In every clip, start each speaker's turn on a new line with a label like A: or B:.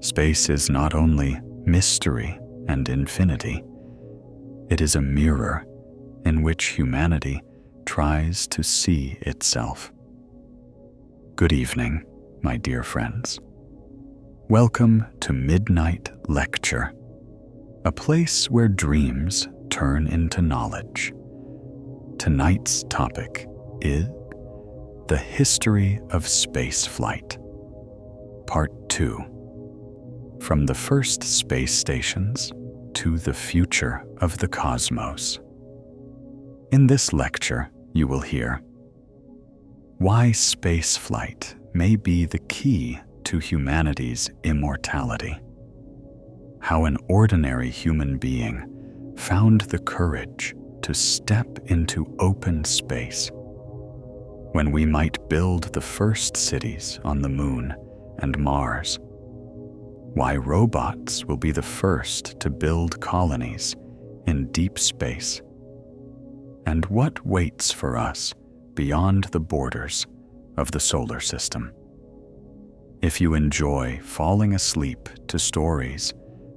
A: Space is not only mystery and infinity, it is a mirror in which humanity tries to see itself. Good evening, my dear friends. Welcome to Midnight Lecture, a place where dreams turn into knowledge. Tonight's topic is the history of spaceflight. Part 2. From the first space stations to the future of the cosmos. In this lecture, you will hear why spaceflight may be the key to humanity's immortality, how an ordinary human being found the courage to step into open space when we might build the first cities on the Moon and Mars, why robots will be the first to build colonies in deep space, and what waits for us beyond the borders of the solar system. If you enjoy falling asleep to stories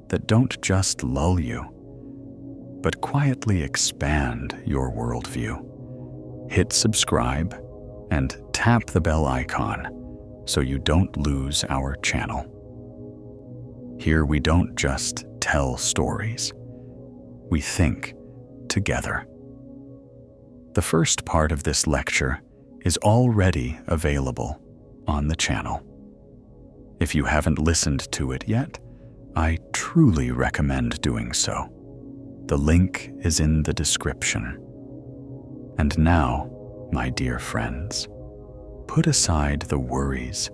A: that don't just lull you, but quietly expand your worldview, hit subscribe and tap the bell icon so you don't lose our channel. Here we don't just tell stories, we think together. The first part of this lecture is already available on the channel. If you haven't listened to it yet, I truly recommend doing so. The link is in the description. And now, my dear friends, put aside the worries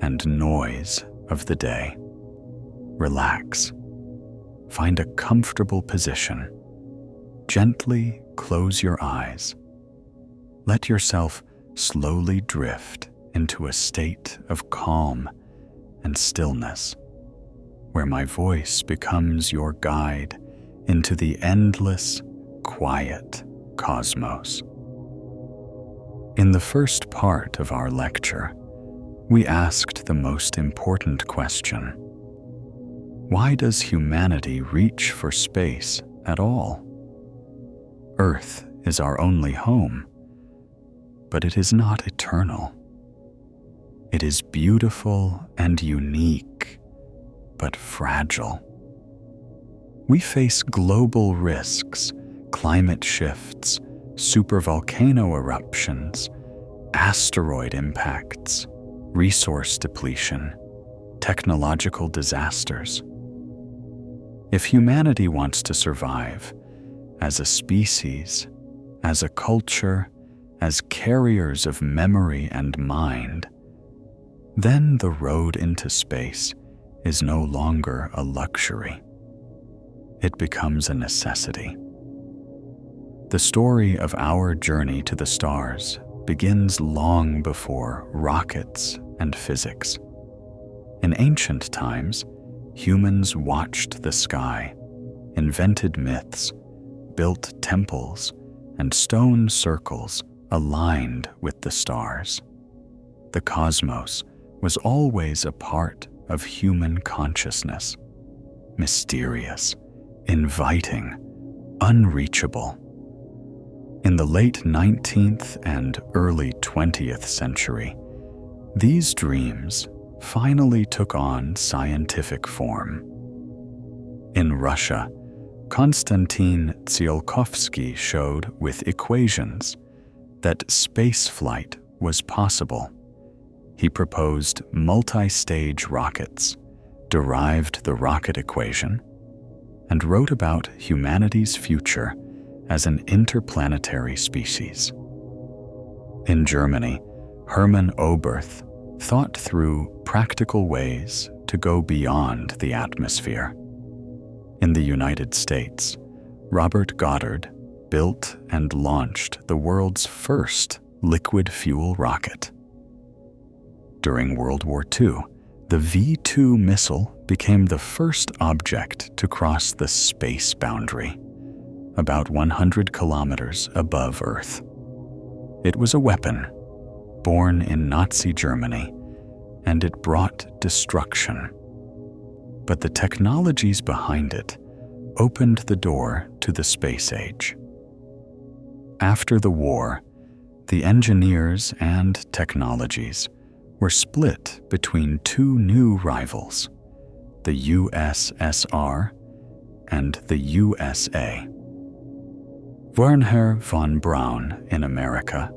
A: and noise of the day. Relax. Find a comfortable position. Gently close your eyes. Let yourself slowly drift into a state of calm and stillness, where my voice becomes your guide into the endless, quiet cosmos. In the first part of our lecture, we asked the most important question: why does humanity reach for space at all? Earth is our only home, but it is not eternal. It is beautiful and unique, but fragile. We face global risks, climate shifts, supervolcano eruptions, asteroid impacts, resource depletion, technological disasters. If humanity wants to survive as a species, as a culture, as carriers of memory and mind, then the road into space is no longer a luxury. It becomes a necessity. The story of our journey to the stars begins long before rockets and physics. In ancient times, humans watched the sky, invented myths, built temples, and stone circles aligned with the stars. The cosmos was always a part of human consciousness, mysterious, inviting, unreachable. In the late 19th and early 20th century, these dreams finally took on scientific form. In Russia, Konstantin Tsiolkovsky showed with equations that spaceflight was possible. He proposed multi-stage rockets, derived the rocket equation, and wrote about humanity's future as an interplanetary species. In Germany, Hermann Oberth thought through practical ways to go beyond the atmosphere. In the United States, Robert Goddard built and launched the world's first liquid fuel rocket. During World War II, the V-2 missile became the first object to cross the space boundary, about 100 kilometers above Earth. It was a weapon, born in Nazi Germany, and it brought destruction. but the technologies behind it opened the door to the space age. After the war, the engineers and technologies were split between two new rivals, the USSR and the USA. Wernher von Braun in America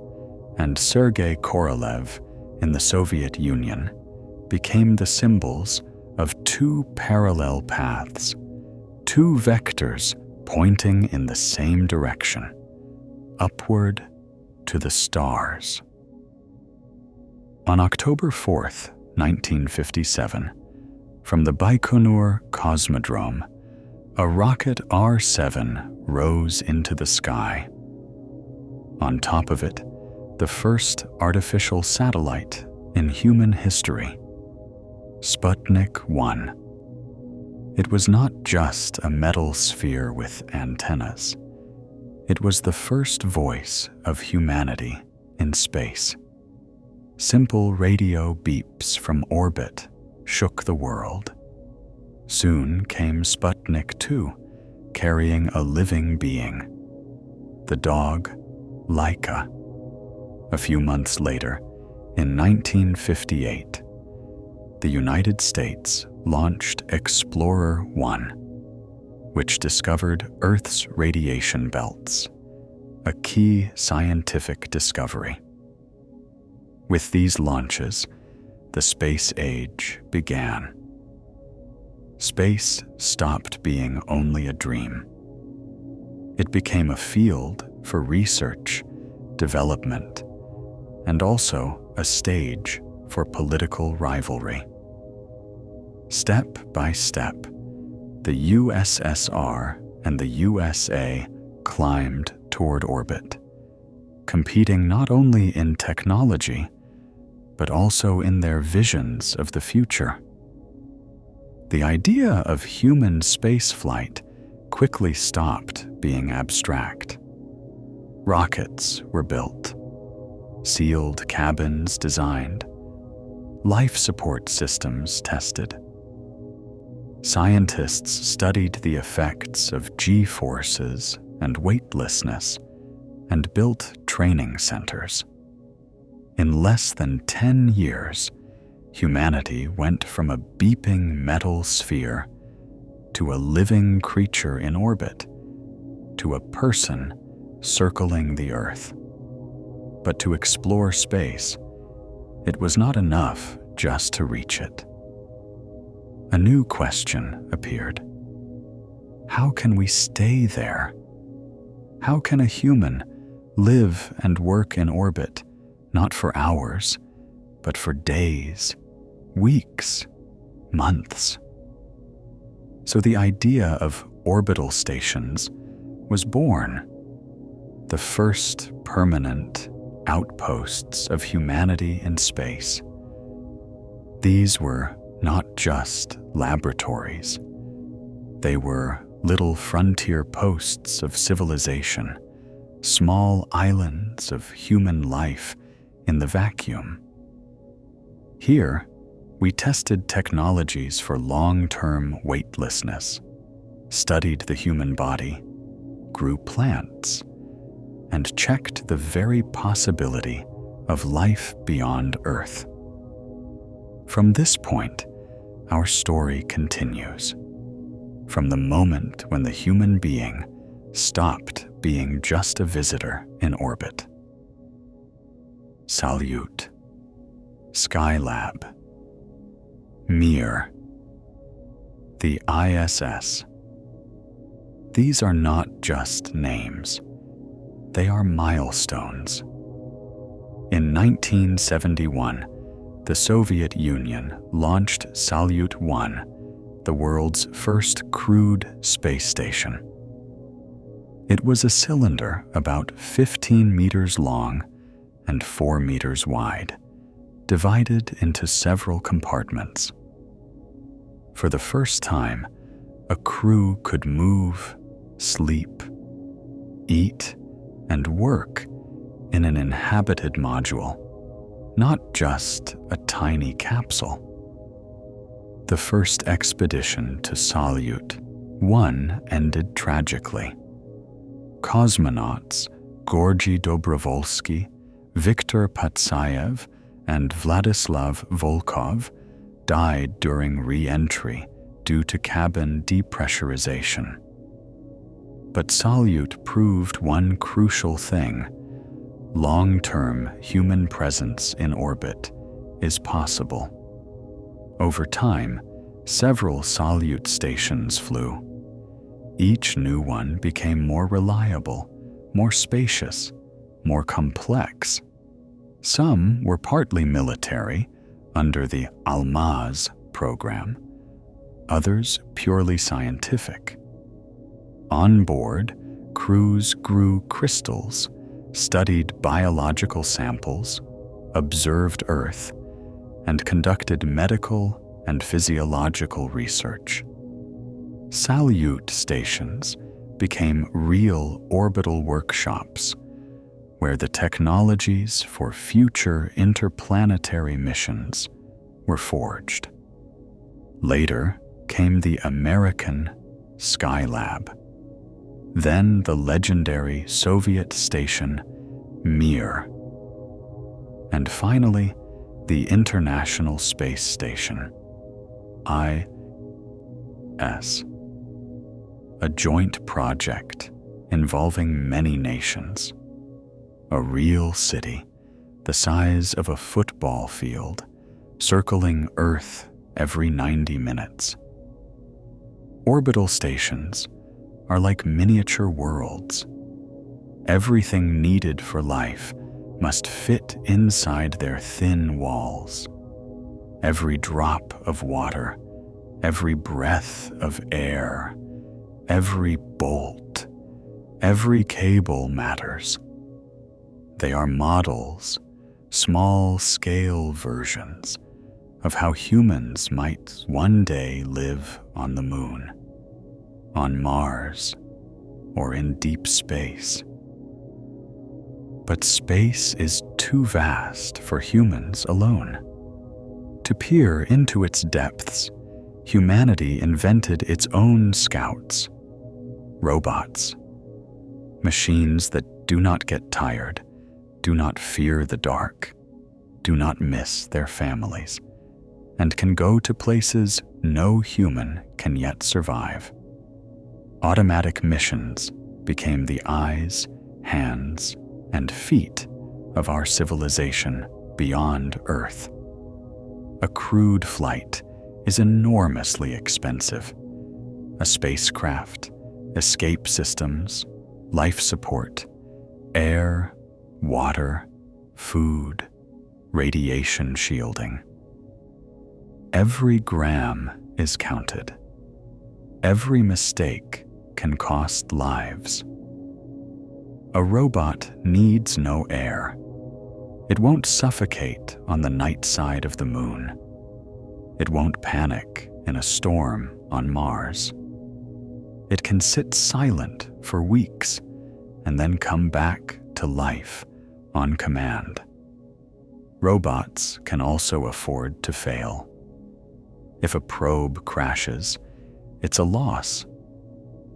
A: and Sergei Korolev in the Soviet Union became the symbols of two parallel paths, two vectors pointing in the same direction, upward to the stars. On October 4th, 1957, from the Baikonur Cosmodrome, a rocket R-7 rose into the sky. On top of it, the first artificial satellite in human history, Sputnik 1. It was not just a metal sphere with antennas. It was the first voice of humanity in space. Simple radio beeps from orbit shook the world. Soon came Sputnik 2, carrying a living being, the dog Laika. A few months later, in 1958, the United States launched Explorer 1, which discovered Earth's radiation belts, a key scientific discovery. With these launches, the space age began. Space stopped being only a dream. It became a field for research, development, and also a stage for political rivalry. Step by step, the USSR and the USA climbed toward orbit, competing not only in technology, but also in their visions of the future. The idea of human spaceflight quickly stopped being abstract. Rockets were built, sealed cabins designed, life support systems tested. Scientists studied the effects of G-forces and weightlessness and built training centers. In less than 10 years, humanity went from a beeping metal sphere to a living creature in orbit, to a person circling the Earth. But to explore space, it was not enough just to reach it. A new question appeared. How can we stay there? How can a human live and work in orbit, not for hours, but for days, weeks, months? So the idea of orbital stations was born, the first permanent outposts of humanity in space. These were not just laboratories. They were little frontier posts of civilization, small islands of human life in the vacuum. Here, we tested technologies for long-term weightlessness, studied the human body, grew plants, and checked the very possibility of life beyond Earth. From this point, our story continues. From the moment when the human being stopped being just a visitor in orbit. Salyut, Skylab, Mir, the ISS. These are not just names. They are milestones. In 1971, the Soviet Union launched Salyut 1, the world's first crewed space station. It was a cylinder about 15 meters long and 4 meters wide, divided into several compartments. For the first time, a crew could move, sleep, eat, and work in an inhabited module, not just a tiny capsule. The first expedition to Salyut 1 ended tragically. Cosmonauts Georgy Dobrovolsky, Viktor Patsayev, and Vladislav Volkov died during re-entry due to cabin depressurization. But Salyut proved one crucial thing: long-term human presence in orbit is possible. Over time, several Salyut stations flew. Each new one became more reliable, more spacious, more complex. Some were partly military, under the Almaz program, others purely scientific. On board, crews grew crystals, studied biological samples, observed Earth, and conducted medical and physiological research. Salyut stations became real orbital workshops where the technologies for future interplanetary missions were forged. Later came the American Skylab, then the legendary Soviet station Mir, and finally the International Space Station, IS, a joint project involving many nations. A real city, the size of a football field, circling Earth every 90 minutes. Orbital stations are like miniature worlds. Everything needed for life must fit inside their thin walls. Every drop of water, every breath of air, every bolt, every cable matters. They are models, small-scale versions of how humans might one day live on the Moon, on Mars, or in deep space. But space is too vast for humans alone. To peer into its depths, humanity invented its own scouts, robots, machines that do not get tired, do not fear the dark, do not miss their families, and can go to places no human can yet survive. Automatic missions became the eyes, hands, and feet of our civilization beyond Earth. A crewed flight is enormously expensive. A spacecraft, escape systems, life support, air, water, food, radiation shielding. Every gram is counted. Every mistake can cost lives. A robot needs no air. It won't suffocate on the night side of the Moon. It won't panic in a storm on Mars. It can sit silent for weeks and then come back to life on command. Robots can also afford to fail. If a probe crashes, it's a loss,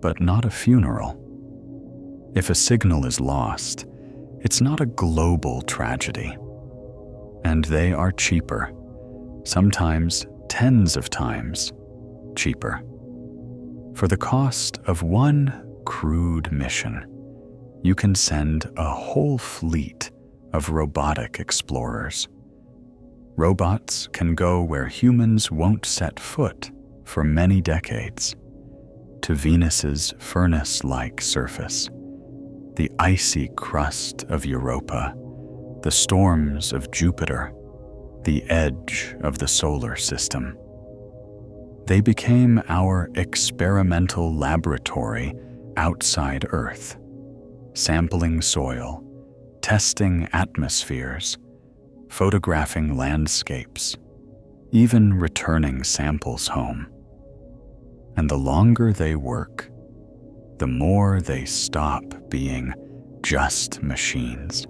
A: but not a funeral. If a signal is lost, it's not a global tragedy. And they are cheaper, sometimes tens of times cheaper. For the cost of one crewed mission, you can send a whole fleet of robotic explorers. Robots can go where humans won't set foot for many decades, to Venus's furnace-like surface, the icy crust of Europa, the storms of Jupiter, the edge of the solar system. They became our experimental laboratory outside Earth, sampling soil, testing atmospheres, photographing landscapes, even returning samples home. And the longer they work, the more they stop being just machines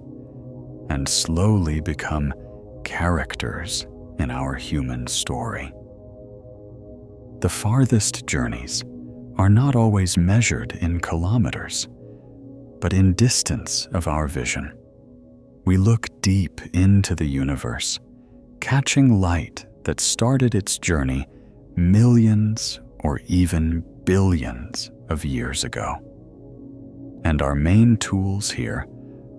A: and slowly become characters in our human story. The farthest journeys are not always measured in kilometers, but in distance of our vision. We look deep into the universe, catching light that started its journey millions or even billions of years ago. And our main tools here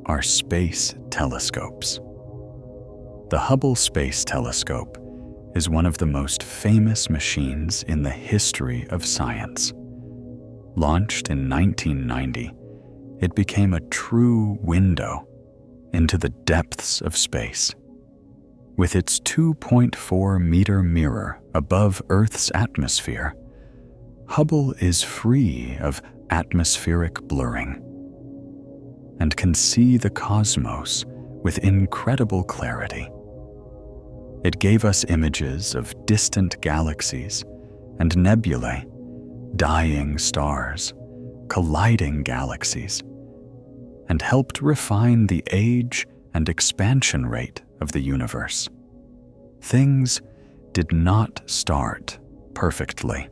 A: are space telescopes. The Hubble Space Telescope is one of the most famous machines in the history of science. Launched in 1990, it became a true window into the depths of space. With its 2.4-meter mirror above Earth's atmosphere, Hubble is free of atmospheric blurring and can see the cosmos with incredible clarity. It gave us images of distant galaxies and nebulae, dying stars, colliding galaxies, and helped refine the age and expansion rate of the universe. Things did not start perfectly.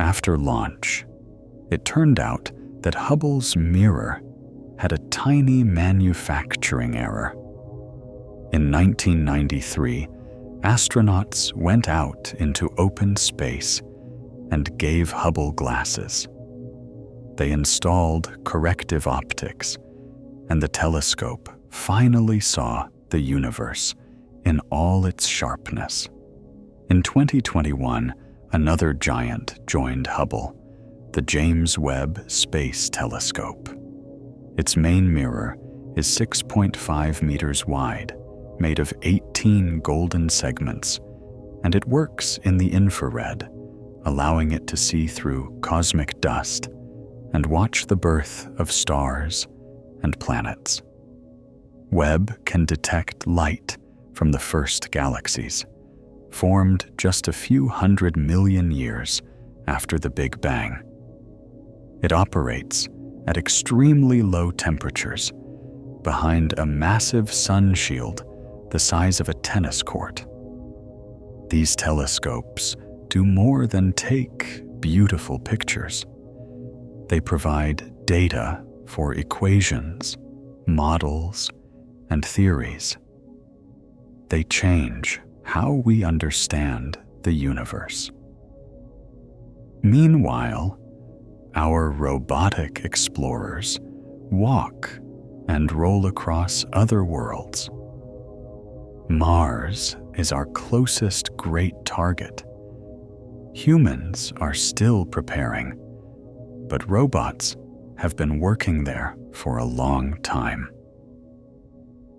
A: After launch, it turned out that Hubble's mirror had a tiny manufacturing error. In 1993, astronauts went out into open space and gave Hubble glasses. They installed corrective optics, and the telescope finally saw the universe in all its sharpness. In 2021, another giant joined Hubble, the James Webb Space Telescope. Its main mirror is 6.5 meters wide, made of 18 golden segments, and it works in the infrared, allowing it to see through cosmic dust and watch the birth of stars and planets. Webb can detect light from the first galaxies, formed just a few 100 million years after the Big Bang. It operates at extremely low temperatures behind a massive sun shield the size of a tennis court. These telescopes do more than take beautiful pictures. They provide data for equations, models, and theories. They change how we understand the universe. Meanwhile, our robotic explorers walk and roll across other worlds. Mars is our closest great target. Humans are still preparing, but robots have been working there for a long time.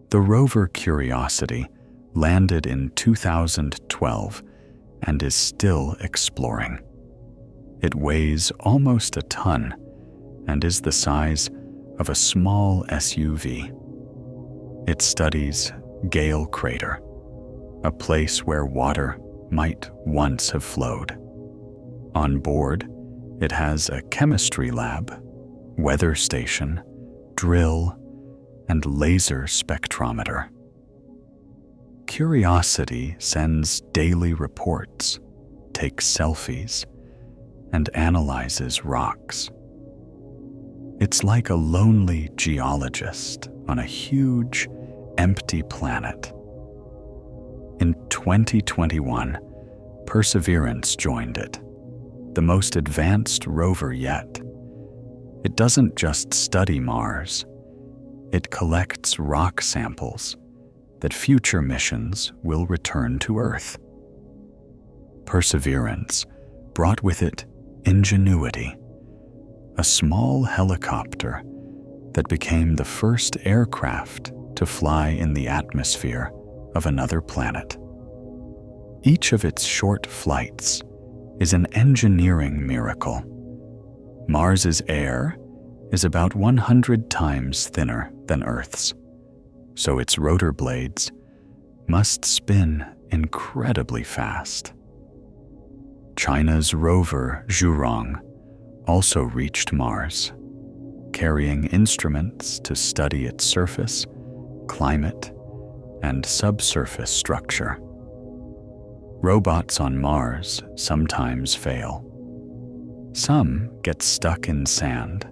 A: The rover Curiosity landed in 2012 and is still exploring. It weighs almost a ton and is the size of a small SUV. It studies Gale Crater, a place where water might once have flowed. On board, it has a chemistry lab, weather station, drill, and laser spectrometer. Curiosity sends daily reports, takes selfies, and analyzes rocks. It's like a lonely geologist on a huge, empty planet. In 2021, Perseverance joined it, the most advanced rover yet. It doesn't just study Mars, it collects rock samples that future missions will return to Earth. Perseverance brought with it Ingenuity, a small helicopter that became the first aircraft to fly in the atmosphere of another planet. Each of its short flights is an engineering miracle. Mars's air is about 100 times thinner than Earth's, so its rotor blades must spin incredibly fast. China's rover Zhurong also reached Mars, carrying instruments to study its surface, climate, and subsurface structure. Robots on Mars sometimes fail. Some get stuck in sand.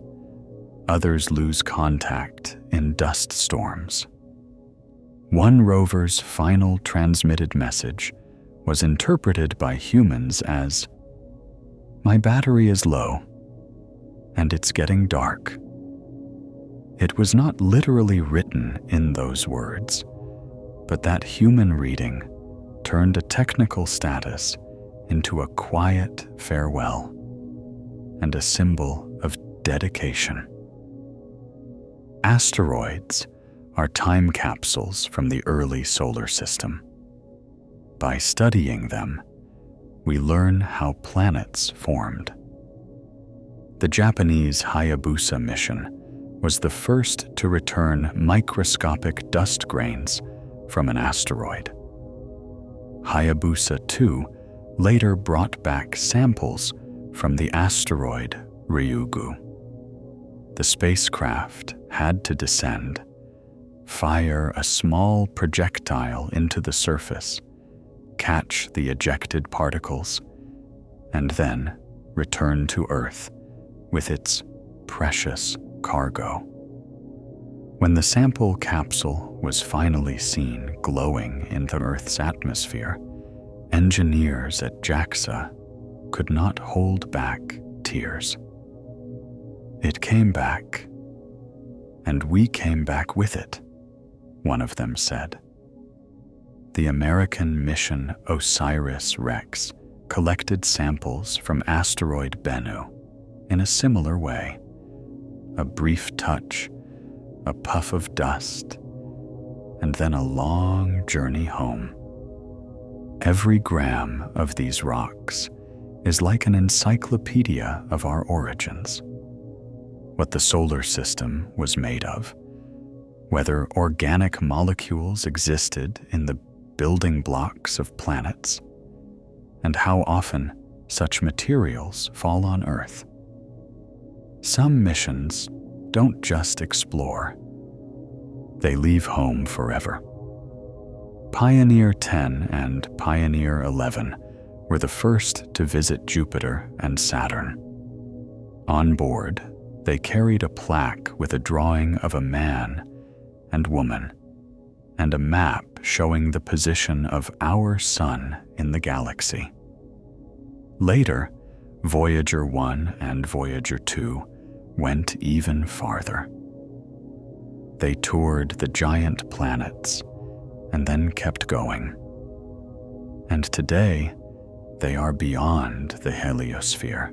A: Others lose contact in dust storms. One rover's final transmitted message was interpreted by humans as, "My battery is low, and it's getting dark." It was not literally written in those words, but that human reading turned a technical status into a quiet farewell and a symbol of dedication. Asteroids are time capsules from the early solar system. By studying them, we learn how planets formed. The Japanese Hayabusa mission was the first to return microscopic dust grains from an asteroid. Hayabusa 2 later brought back samples from the asteroid Ryugu. The spacecraft had to descend, fire a small projectile into the surface, catch the ejected particles, and then return to Earth with its precious cargo. When the sample capsule was finally seen glowing in the Earth's atmosphere, engineers at JAXA could not hold back tears. "It came back, and we came back with it," one of them said. The American mission OSIRIS-REx collected samples from asteroid Bennu in a similar way. A brief touch, a puff of dust, and then a long journey home. Every gram of these rocks is like an encyclopedia of our origins. What the solar system was made of, whether organic molecules existed in the building blocks of planets, and how often such materials fall on Earth. Some missions don't just explore, they leave home forever. Pioneer 10 and Pioneer 11 were the first to visit Jupiter and Saturn. On board, they carried a plaque with a drawing of a man and woman, and a map showing the position of our sun in the galaxy. Later, Voyager 1 and Voyager 2 went even farther. They toured the giant planets and then kept going. And today, they are beyond the heliosphere,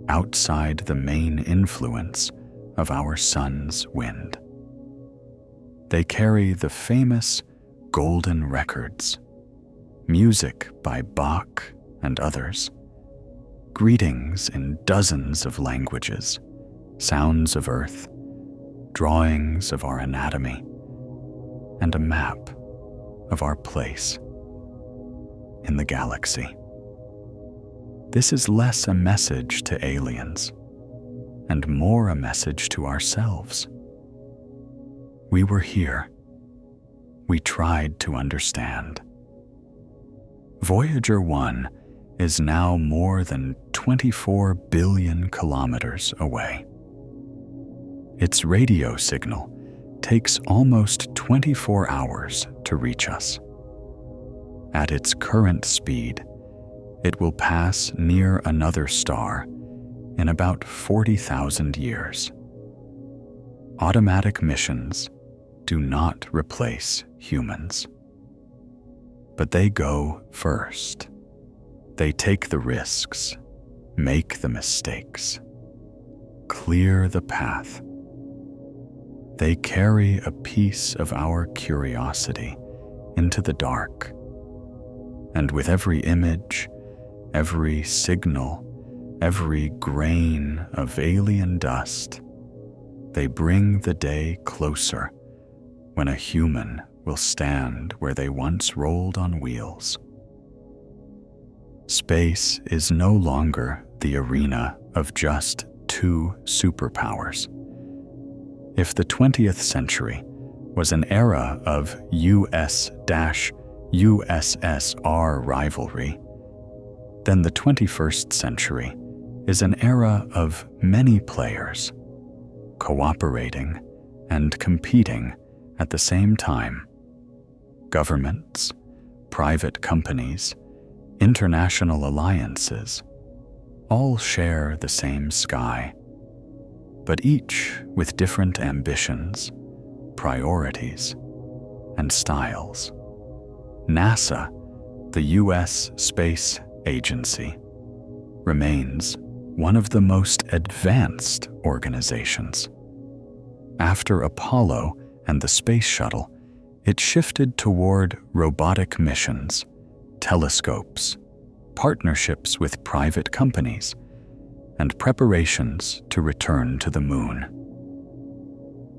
A: outside the main influence of our sun's wind. They carry the famous golden records, music by Bach and others, greetings in dozens of languages, sounds of Earth, drawings of our anatomy, and a map of our place in the galaxy. This is less a message to aliens and more a message to ourselves. We were here. We tried to understand. Voyager 1 is now more than 24 billion kilometers away. Its radio signal takes almost 24 hours to reach us. At its current speed, it will pass near another star in about 40,000 years. Automatic missions do not replace humans, but they go first. They take the risks, make the mistakes, clear the path. They carry a piece of our curiosity into the dark, and with every image, every signal, every grain of alien dust, they bring the day closer when a human will stand where they once rolled on wheels. Space is no longer the arena of just two superpowers. If the 20th century was an era of US USSR rivalry, then the 21st century is an era of many players, cooperating and competing at the same time. Governments, private companies, international alliances all share the same sky, but each with different ambitions, priorities, and styles. NASA, the U.S. Space Agency, remains one of the most advanced organizations. After Apollo and the Space Shuttle, it shifted toward robotic missions, telescopes, partnerships with private companies, and preparations to return to the moon.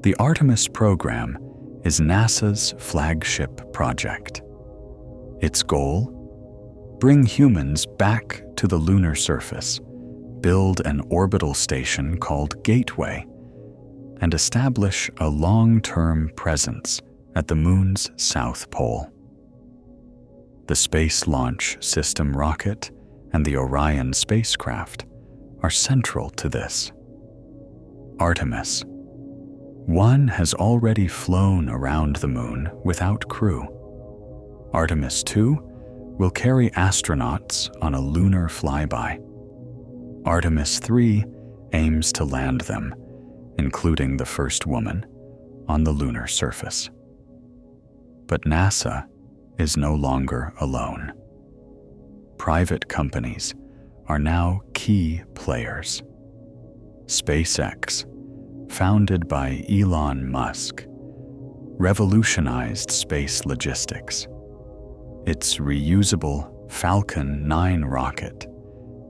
A: The Artemis program is NASA's flagship project. Its goal? Bring humans back to the lunar surface, build an orbital station called Gateway, and establish a long-term presence at the moon's south pole. The Space Launch System rocket and the Orion spacecraft are central to this. Artemis. One has already flown around the moon without crew. Artemis II will carry astronauts on a lunar flyby. Artemis III aims to land them, including the first woman, on the lunar surface. But NASA is no longer alone. Private companies are now key players. SpaceX, founded by Elon Musk, revolutionized space logistics. Its reusable Falcon 9 rocket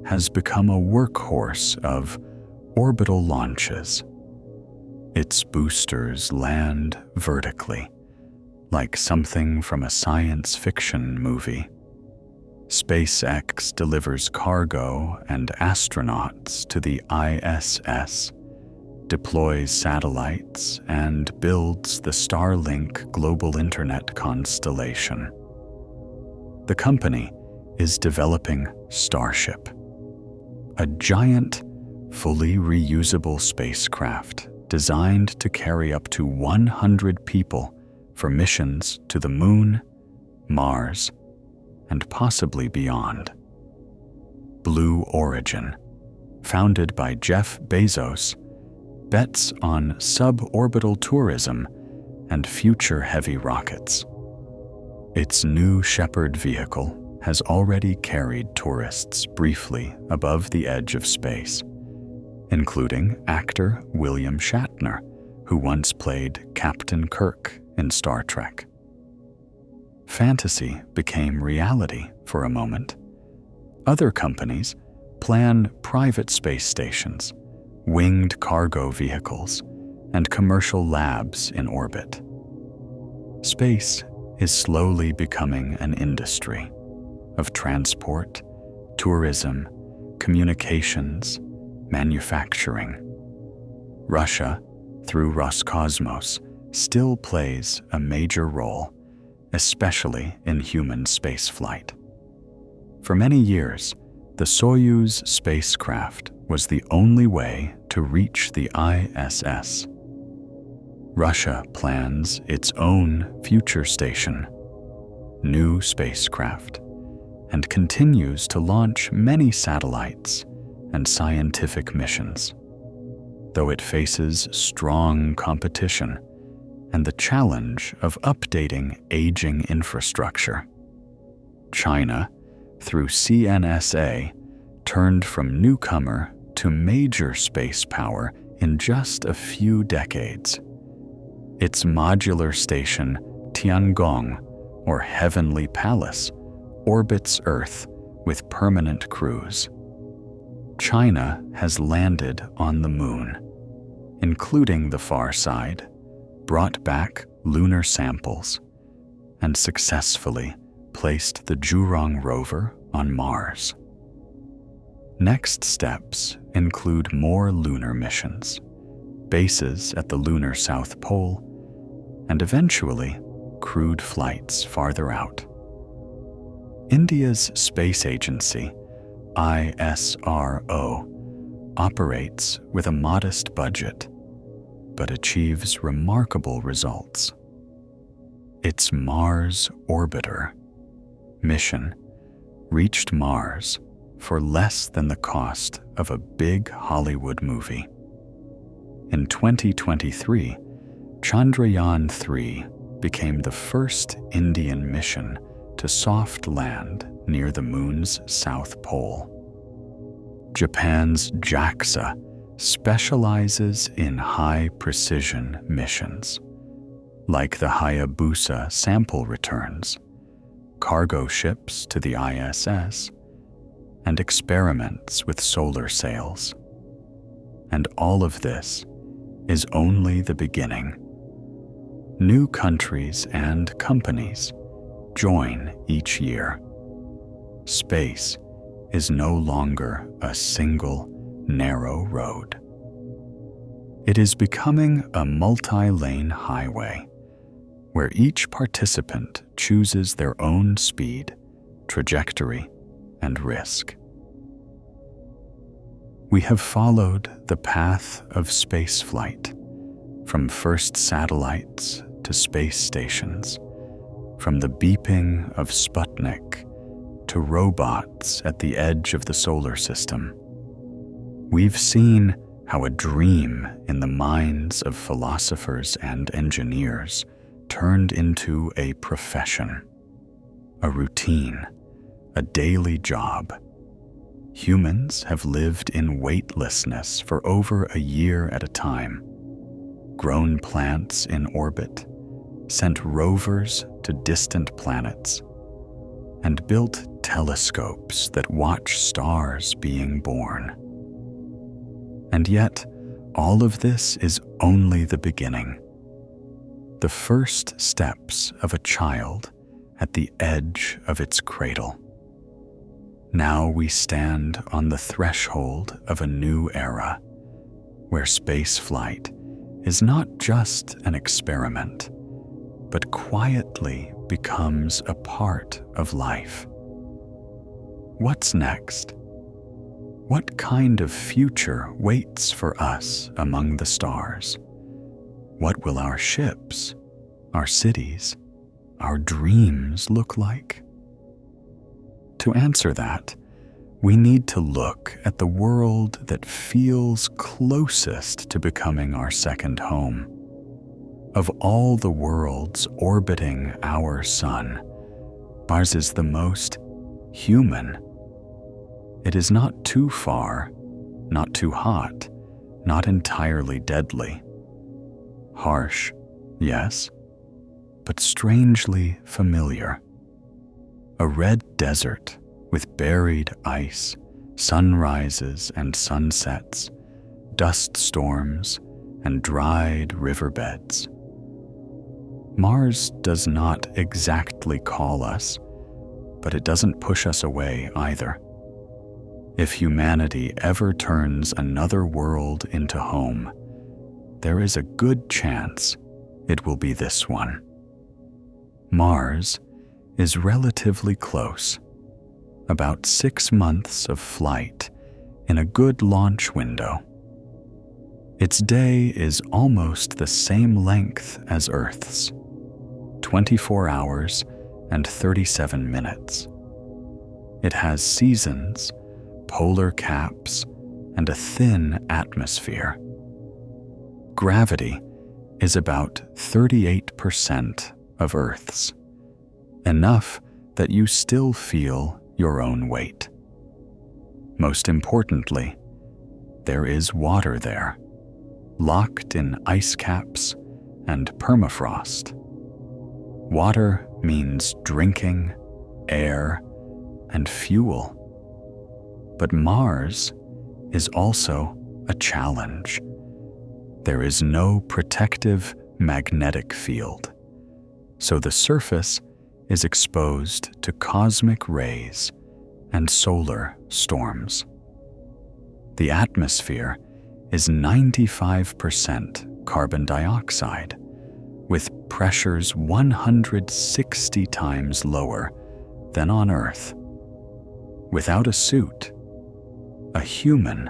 A: has become a workhorse of orbital launches. Its boosters land vertically, like something from a science fiction movie. SpaceX delivers cargo and astronauts to the ISS, deploys satellites, and builds the Starlink global internet constellation. The company is developing Starship, a giant, fully reusable spacecraft designed to carry up to 100 people for missions to the Moon, Mars, and possibly beyond. Blue Origin, founded by Jeff Bezos, bets on suborbital tourism and future heavy rockets. Its New Shepard vehicle has already carried tourists briefly above the edge of space, including actor William Shatner, who once played Captain Kirk in Star Trek. Fantasy became reality for a moment. Other companies plan private space stations, winged cargo vehicles, and commercial labs in orbit. Space is slowly becoming an industry of transport, tourism, communications, manufacturing. Russia, through Roscosmos, still plays a major role, especially in human spaceflight. For many years, the Soyuz spacecraft was the only way to reach the ISS. Russia plans its own future station, new spacecraft, and continues to launch many satellites and scientific missions, though it faces strong competition and the challenge of updating aging infrastructure. China, through CNSA, turned from newcomer to major space power in just a few decades. Its modular station, Tiangong, or Heavenly Palace, orbits Earth with permanent crews. China has landed on the moon, including the far side, brought back lunar samples, and successfully placed the Zhurong rover on Mars. Next steps include more lunar missions, bases at the lunar South Pole, and eventually crewed flights farther out. India's space agency, ISRO, operates with a modest budget, but achieves remarkable results. Its Mars Orbiter mission reached Mars for less than the cost of a big Hollywood movie. In 2023, Chandrayaan-3 became the first Indian mission to soft land near the Moon's south pole. Japan's JAXA specializes in high-precision missions, like the Hayabusa sample returns, cargo ships to the ISS, and experiments with solar sails. And all of this is only the beginning. New countries and companies join each year. Space is no longer a single, narrow road. It is becoming a multi-lane highway where each participant chooses their own speed, trajectory, and risk. We have followed the path of spaceflight, from first satellites to space stations, from the beeping of Sputnik to robots at the edge of the solar system. We've seen how a dream in the minds of philosophers and engineers turned into a profession, a routine, a daily job. Humans have lived in weightlessness for over a year at a time, grown plants in orbit, sent rovers to distant planets, and built telescopes that watch stars being born. And yet, all of this is only the beginning. The first steps of a child at the edge of its cradle. Now we stand on the threshold of a new era, where spaceflight is not just an experiment, but quietly becomes a part of life. What's next? What kind of future waits for us among the stars? What will our ships, our cities, our dreams look like? To answer that, we need to look at the world that feels closest to becoming our second home. Of all the worlds orbiting our sun, Mars is the most human. It is not too far, not too hot, not entirely deadly. Harsh, yes, but strangely familiar. A red desert with buried ice, sunrises and sunsets, dust storms, and dried riverbeds. Mars does not exactly call us, but it doesn't push us away either. If humanity ever turns another world into home, there is a good chance it will be this one. Mars is relatively close, about 6 months of flight in a good launch window. Its day is almost the same length as Earth's, 24 hours and 37 minutes. It has seasons, polar caps, and a thin atmosphere. Gravity is about 38% of Earth's, enough that you still feel your own weight. Most importantly, there is water there, locked in ice caps and permafrost. Water means drinking, air, and fuel. But Mars is also a challenge. There is no protective magnetic field, so the surface is exposed to cosmic rays and solar storms. The atmosphere is 95% carbon dioxide, with pressures 160 times lower than on Earth. Without a suit, a human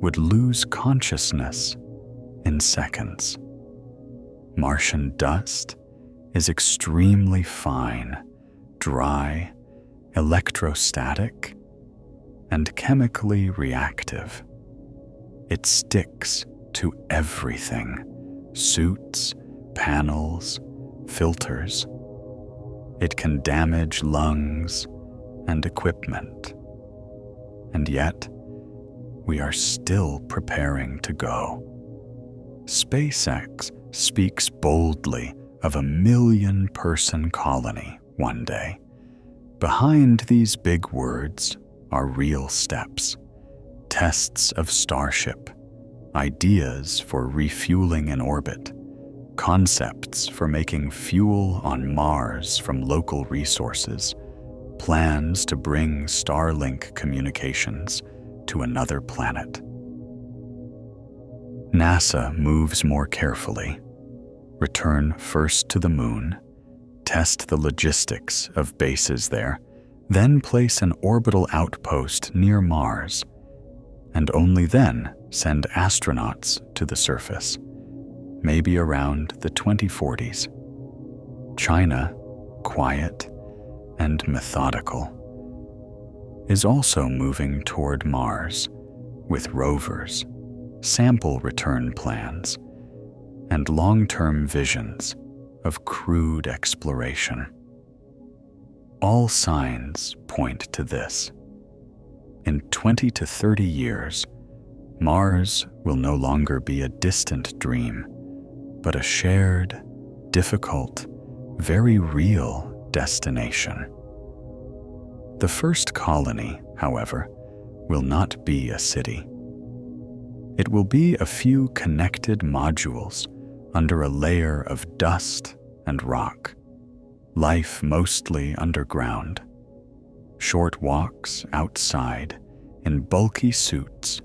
A: would lose consciousness in seconds. Martian dust is extremely fine, dry, electrostatic, and chemically reactive. It sticks to everything: suits, panels, filters. It can damage lungs and equipment. And yet, we are still preparing to go. SpaceX speaks boldly of a 1 million-person colony one day. Behind these big words are real steps, tests of Starship, ideas for refueling in orbit, concepts for making fuel on Mars from local resources, plans to bring Starlink communications to another planet. NASA moves more carefully. Return first to the Moon, test the logistics of bases there, then place an orbital outpost near Mars, and only then send astronauts to the surface, maybe around the 2040s. China, quiet and methodical, is also moving toward Mars with rovers, sample return plans, and long-term visions of crewed exploration. All signs point to this. In 20 to 30 years, Mars will no longer be a distant dream, but a shared, difficult, very real destination. The first colony, however, will not be a city. It will be a few connected modules under a layer of dust and rock, life mostly underground. Short walks outside in bulky suits,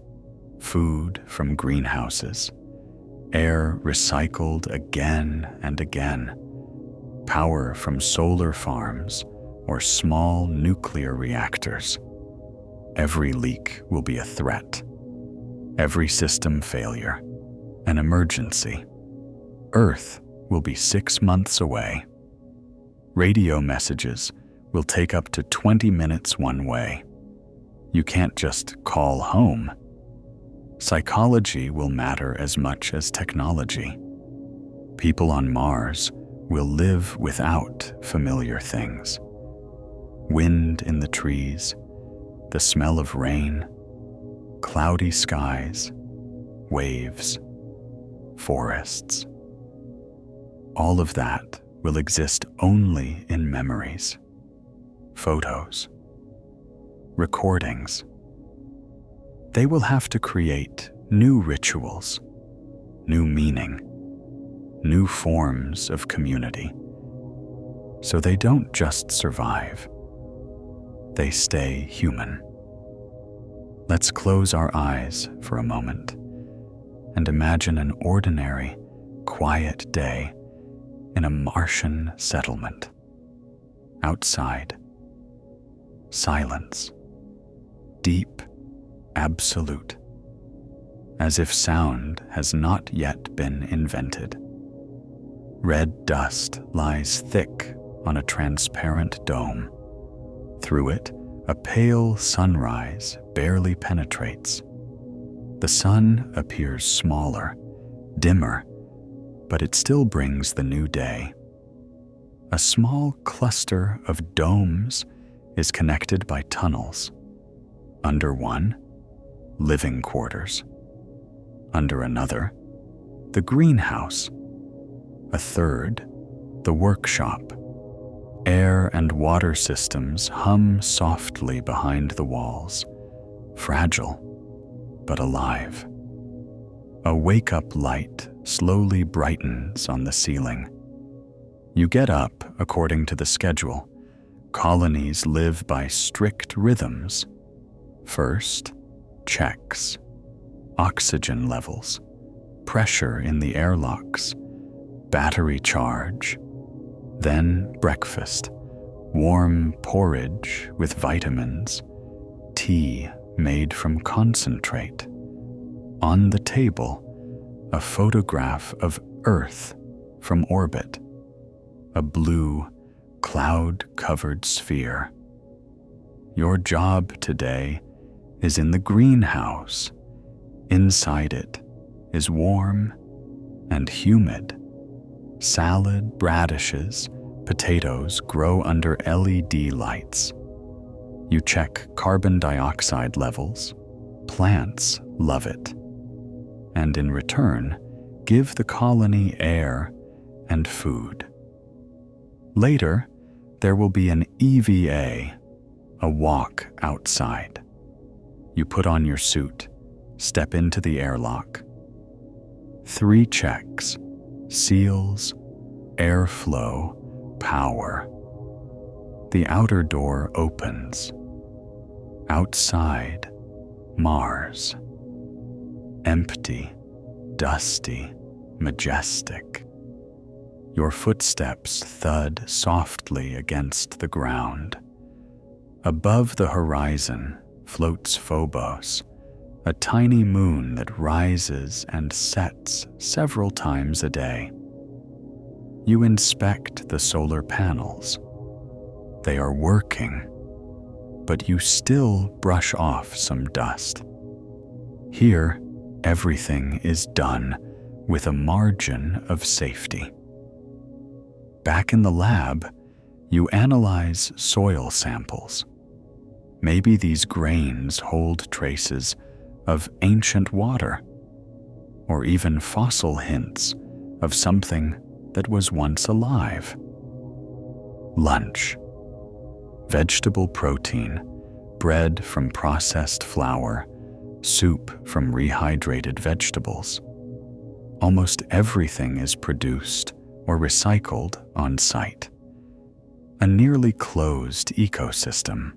A: food from greenhouses, air recycled again and again, power from solar farms or small nuclear reactors. Every leak will be a threat. Every system failure, an emergency. Earth will be 6 months away. Radio messages will take up to 20 minutes one way. You can't just call home. Psychology will matter as much as technology. People on Mars will live without familiar things. Wind in the trees, the smell of rain, cloudy skies, waves, forests. All of that will exist only in memories, photos, recordings. They will have to create new rituals, new meaning, new forms of community. So they don't just survive, they stay human. Let's close our eyes for a moment and imagine an ordinary, quiet day in a Martian settlement. Outside, silence, deep, absolute, as if sound has not yet been invented. Red dust lies thick on a transparent dome. Through it, a pale sunrise barely penetrates. The sun appears smaller, dimmer, but it still brings the new day. A small cluster of domes is connected by tunnels. Under one, living quarters. Under another, the greenhouse. A third, the workshop. Air and water systems hum softly behind the walls, fragile but alive. A wake-up light slowly brightens on the ceiling. You get up according to the schedule. Colonies live by strict rhythms. First, checks, oxygen levels, pressure in the airlocks, battery charge, then breakfast, warm porridge with vitamins, tea made from concentrate. On the table, a photograph of Earth from orbit, a blue, cloud-covered sphere. Your job today is in the greenhouse. Inside it is warm and humid. Salad, radishes, potatoes grow under LED lights. You check carbon dioxide levels. Plants love it. And in return, give the colony air and food. Later, there will be an EVA, a walk outside. You put on your suit, step into the airlock. 3 checks: seals, airflow, power. The outer door opens. Outside, Mars. Empty, dusty, majestic. Your footsteps thud softly against the ground. Above the horizon floats Phobos, a tiny moon that rises and sets several times a day. You inspect the solar panels. They are working, but you still brush off some dust. Here, everything is done with a margin of safety. Back in the lab, you analyze soil samples. Maybe these grains hold traces of ancient water, or even fossil hints of something that was once alive. Lunch. Vegetable protein, bread from processed flour, soup from rehydrated vegetables. Almost everything is produced or recycled on site. A nearly closed ecosystem.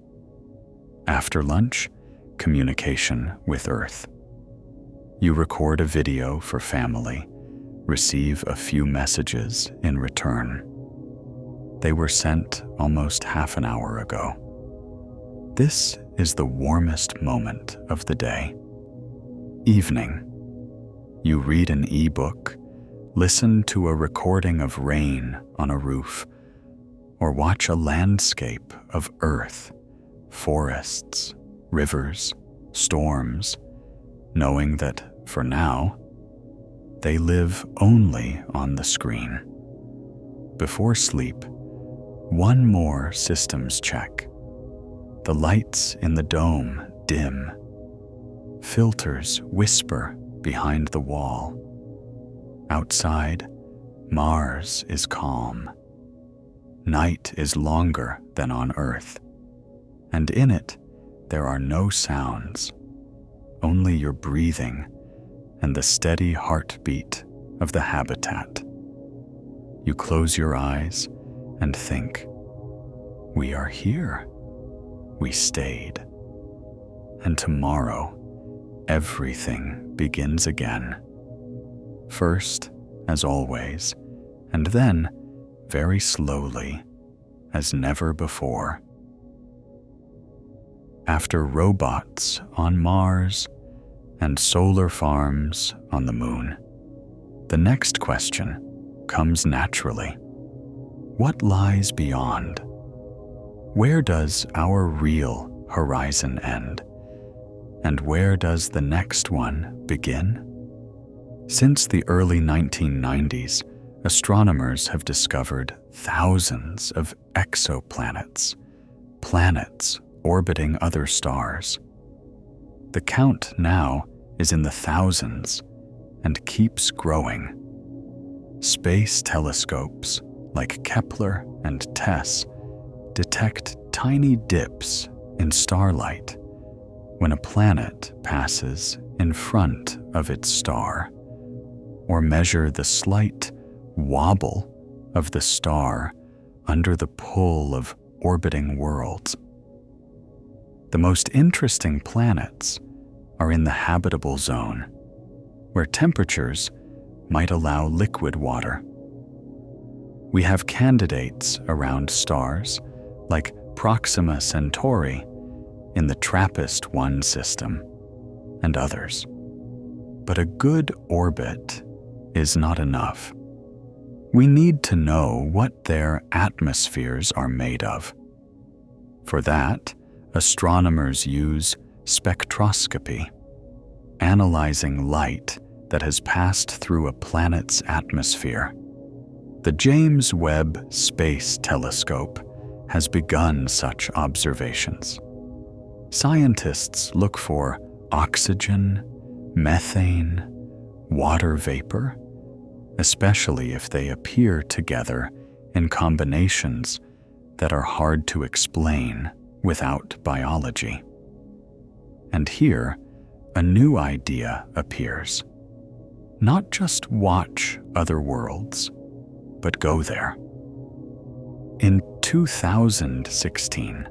A: After lunch, communication with Earth. You record a video for family, receive a few messages in return. They were sent almost half an hour ago. This is the warmest moment of the day. Evening. You read an e-book, listen to a recording of rain on a roof, or watch a landscape of Earth, forests, rivers, storms, knowing that, for now, they live only on the screen. Before sleep, one more systems check. The lights in the dome dim. Filters whisper behind the wall. Outside, Mars is calm. Night is longer than on Earth, and in it, there are no sounds, only your breathing and the steady heartbeat of the habitat. You close your eyes and think, we are here. We stayed. And tomorrow, everything begins again. First, as always, and then, very slowly, as never before. After robots on Mars and solar farms on the moon, the next question comes naturally. What lies beyond? Where does our real horizon end? And where does the next one begin? Since the early 1990s, astronomers have discovered thousands of exoplanets, planets orbiting other stars. The count now is in the thousands and keeps growing. Space telescopes like Kepler and TESS detect tiny dips in starlight when a planet passes in front of its star, or measure the slight wobble of the star under the pull of orbiting worlds. The most interesting planets are in the habitable zone, where temperatures might allow liquid water. We have candidates around stars like Proxima Centauri in the TRAPPIST-1 system, and others. But a good orbit is not enough. We need to know what their atmospheres are made of. For that, astronomers use spectroscopy, analyzing light that has passed through a planet's atmosphere. The James Webb Space Telescope has begun such observations. Scientists look for oxygen, methane, water vapor, especially if they appear together in combinations that are hard to explain without biology. And here, a new idea appears. Not just watch other worlds, but go there. In 2016,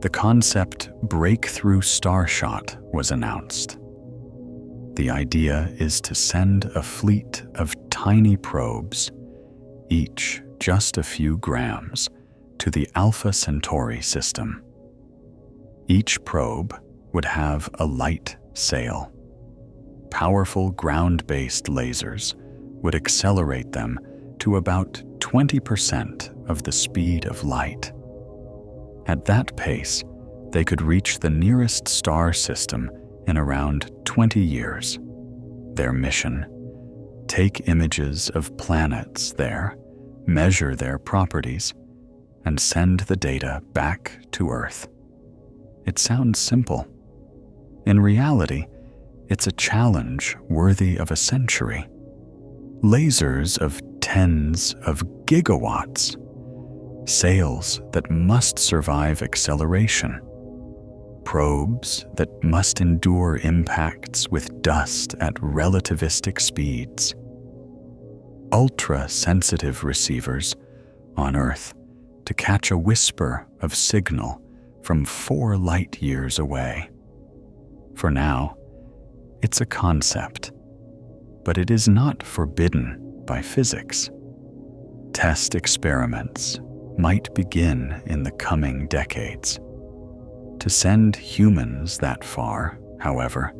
A: the concept Breakthrough Starshot was announced. The idea is to send a fleet of tiny probes, each just a few grams, to the Alpha Centauri system. Each probe would have a light sail. Powerful ground-based lasers would accelerate them to about 20% of the speed of light. At that pace, they could reach the nearest star system in around 20 years. Their mission: take images of planets there, measure their properties, and send the data back to Earth. It sounds simple. In reality, it's a challenge worthy of a century. Lasers of tens of gigawatts, sails that must survive acceleration, probes that must endure impacts with dust at relativistic speeds, ultra-sensitive receivers on Earth to catch a whisper of signal from 4 light years away. For now, it's a concept, but it is not forbidden by physics. Test experiments might begin in the coming decades. To send humans that far, however,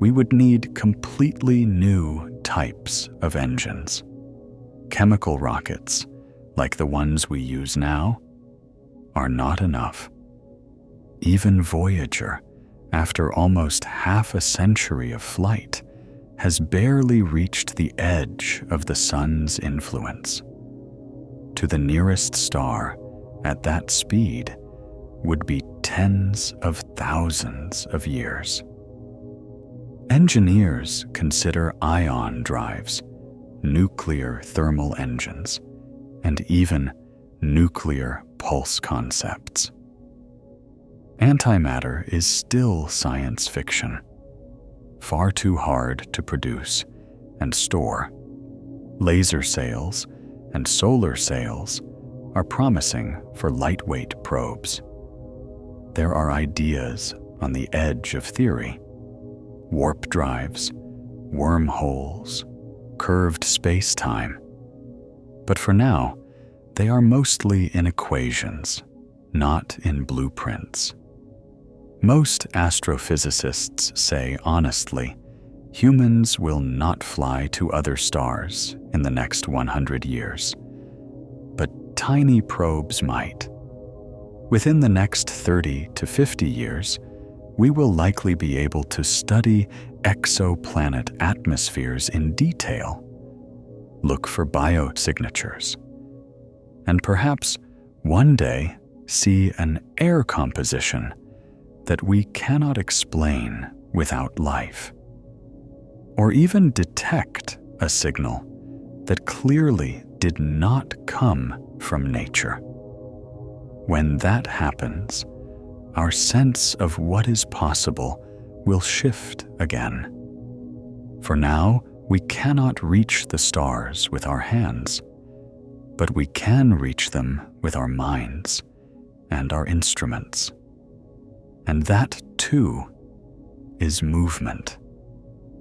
A: we would need completely new types of engines. Chemical rockets, like the ones we use now, are not enough. Even Voyager, after almost half a century of flight, has barely reached the edge of the sun's influence. To the nearest star at that speed would be tens of thousands of years. Engineers consider ion drives, nuclear thermal engines, and even nuclear pulse concepts. Antimatter is still science fiction, far too hard to produce and store. Laser sails and solar sails are promising for lightweight probes. There are ideas on the edge of theory: warp drives, wormholes, curved space-time. But for now, they are mostly in equations, not in blueprints. Most astrophysicists say honestly, humans will not fly to other stars in the next 100 years. But tiny probes might. Within the next 30 to 50 years, we will likely be able to study exoplanet atmospheres in detail, look for biosignatures, and perhaps one day see an air composition that we cannot explain without life, or even detect a signal that clearly did not come from nature. When that happens, our sense of what is possible will shift again. For now, we cannot reach the stars with our hands, but we can reach them with our minds and our instruments. And that, too, is movement,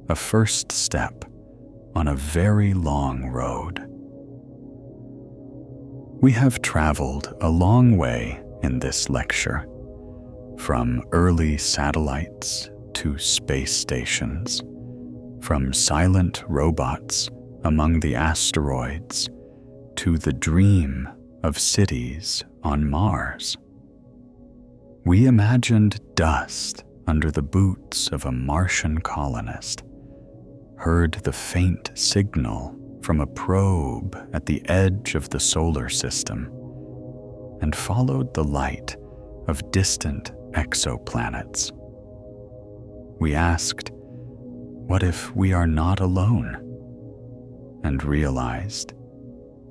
A: a first step on a very long road. We have traveled a long way in this lecture, from early satellites to space stations, from silent robots among the asteroids to the dream of cities on Mars. We imagined dust under the boots of a Martian colonist, heard the faint signal from a probe at the edge of the solar system, and followed the light of distant exoplanets. We asked, what if we are not alone? And realized,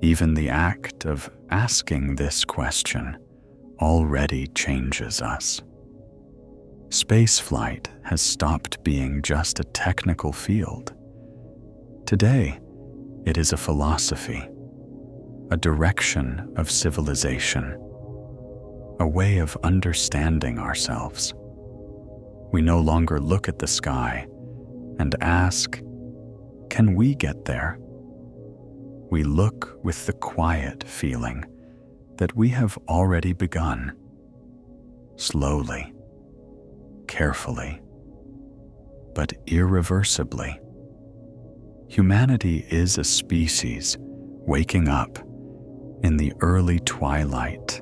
A: even the act of asking this question already changes us. Spaceflight has stopped being just a technical field. Today, it is a philosophy, a direction of civilization, a way of understanding ourselves. We no longer look at the sky and ask, can we get there? We look with the quiet feeling that we have already begun, slowly, carefully, but irreversibly. Humanity is a species waking up in the early twilight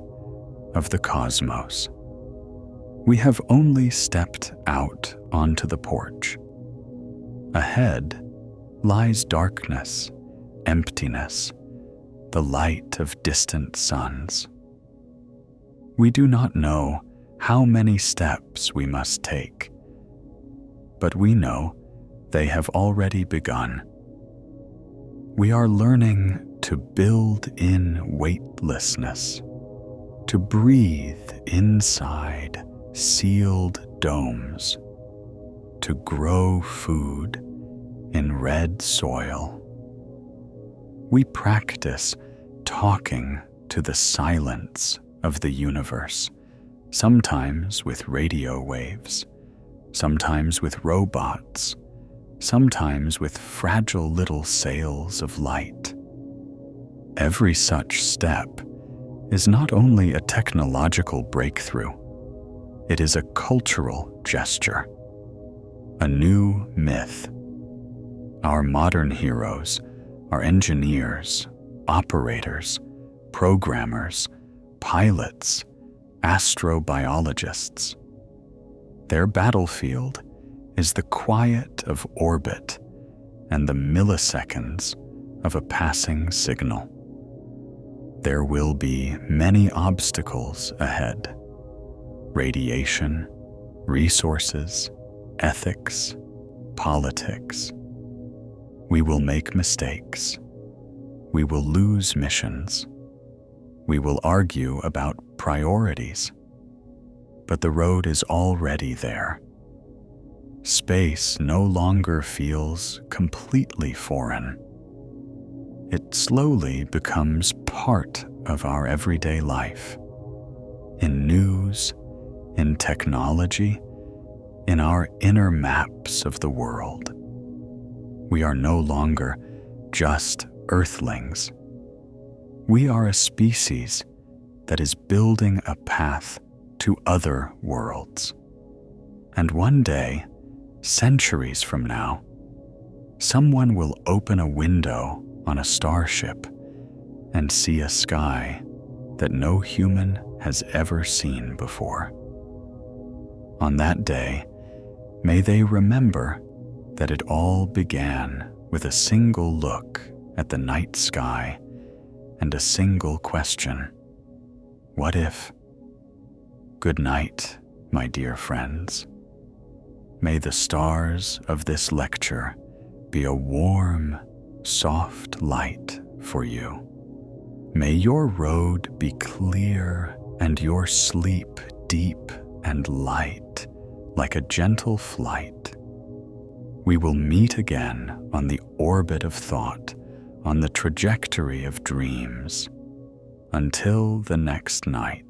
A: of the cosmos. We have only stepped out onto the porch. Ahead lies darkness, emptiness, the light of distant suns. We do not know how many steps we must take, but we know they have already begun. We are learning to build in weightlessness, to breathe inside sealed domes, to grow food in red soil. We practice talking to the silence of the universe, sometimes with radio waves, sometimes with robots, sometimes with fragile little sails of light. Every such step is not only a technological breakthrough, it is a cultural gesture, a new myth. Our modern heroes are engineers, operators, programmers, pilots, astrobiologists. Their battlefield is the quiet of orbit and the milliseconds of a passing signal. There will be many obstacles ahead: radiation, resources, ethics, politics. We will make mistakes. We will lose missions. We will argue about priorities. But the road is already there. Space no longer feels completely foreign. It slowly becomes part of our everyday life. In news, in technology, in our inner maps of the world. We are no longer just Earthlings. We are a species that is building a path to other worlds. And one day, centuries from now, someone will open a window on a starship and see a sky that no human has ever seen before. On that day, may they remember that it all began with a single look at the night sky and a single question: what if? Good night, my dear friends. May the stars of this lecture be a warm, soft light for you. May your road be clear and your sleep deep and light, like a gentle flight. We will meet again on the orbit of thought, on the trajectory of dreams. Until the next night.